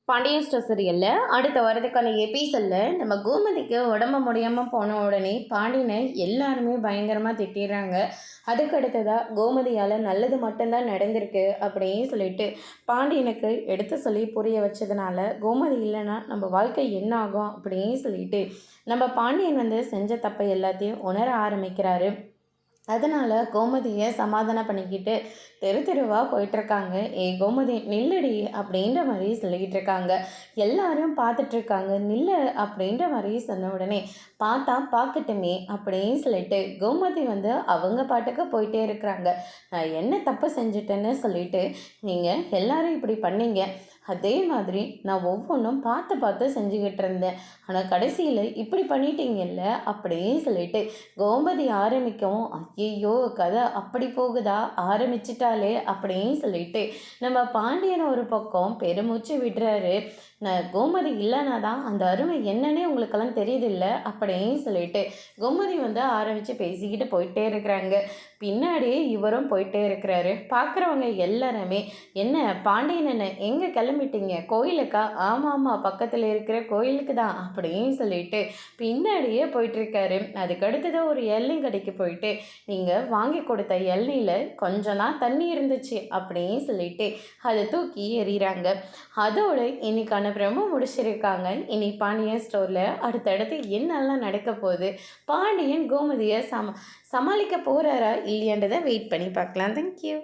Pandian store சீரியல்ல அடுத்த வரதுக்கான எபிசோடில் நம்ம கோமதிக்கு உடம்பு முடியாமல் போன உடனே பாண்டியனை எல்லாருமே பயங்கரமாக திட்டிடுறாங்க. அதுக்கு அடுத்ததாக கோமதியால் நல்லது மட்டும்தான் நடந்திருக்கு அப்படின்னு சொல்லிட்டு பாண்டியனுக்கு எடுத்து சொல்லி புரிய வச்சதுனால கோமதி இல்லைன்னா நம்ம வாழ்க்கை என்ன ஆகும் அப்படின்னு சொல்லிட்டு நம்ம பாண்டியன் செஞ்ச தப்பை எல்லாத்தையும் உணர ஆரம்பிக்கிறாரு. அதனால் கோமதியை சமாதானம் பண்ணிக்கிட்டு தெருவாக போயிட்டுருக்காங்க. கோமதி நில்லடி அப்படின்ற மாதிரி சொல்லிக்கிட்டு இருக்காங்க. எல்லாரும் பார்த்துட்ருக்காங்க. நில்லு அப்படின்ற மாதிரி சொன்ன உடனே பார்த்தா பார்க்கட்டுமே அப்படின்னு சொல்லிட்டு கோமதி அவங்க பாட்டுக்கு போயிட்டே இருக்கிறாங்க. நான் என்ன தப்பு செஞ்சுட்டேன்னு சொல்லிட்டு நீங்கள் எல்லாரும் இப்படி பண்ணீங்க, அதே மாதிரி நான் ஒவ்வொன்றும் பார்த்து பார்த்து செஞ்சுக்கிட்டு இருந்தேன், ஆனால் கடைசியில் இப்படி பண்ணிட்டீங்கல்ல அப்படின்னு சொல்லிட்டு கோமதி ஆரம்பிக்கவும், ஐயோ கதை அப்படி போகுதா, ஆரம்பிச்சிட்டாலே அப்படின்னு சொல்லிட்டு நம்ம பாண்டியன் ஒரு பக்கம் பெருமூச்சு விடுறாரு. நான் கோமதி இல்லைனா தான் அந்த அருமை என்னன்னே உங்களுக்கெல்லாம் தெரியுதில்ல அப்படின்னு சொல்லிட்டு கோமதி ஆரம்பித்து பேசிக்கிட்டு போயிட்டே இருக்கிறாங்க. பின்னாடியே இவரும் போயிட்டே இருக்கிறாரு. பார்க்குறவங்க எல்லாருமே, என்ன பாண்டியன் என்ன எங்கே கிளம்பிட்டீங்க, கோயிலுக்கா? ஆமாம் பக்கத்தில் இருக்கிற கோயிலுக்கு தான் அப்படின்னு சொல்லிட்டு பின்னாடியே போயிட்டுருக்காரு. அதுக்கடுத்தது ஒரு எல்லை கடைக்கு போயிட்டு, நீங்கள் வாங்கி கொடுத்த எல்லையில் கொஞ்சம் தான் தண்ணி இருந்துச்சு அப்படின்னு சொல்லிட்டு அதை தூக்கி எறிகிறாங்க. அதோடு இன்னைக்கான பிரமோ முடிச்சிருக்காங்க. இனி பாண்டியன் ஸ்டோரில் அடுத்தடுத்து என்னெல்லாம் நடக்க போகுது, பாண்டியன் கோமதியை சமாளிக்க போகிறாரா இல்லையான்றதை வெயிட் பண்ணி பார்க்கலாம். தேங்க்யூ.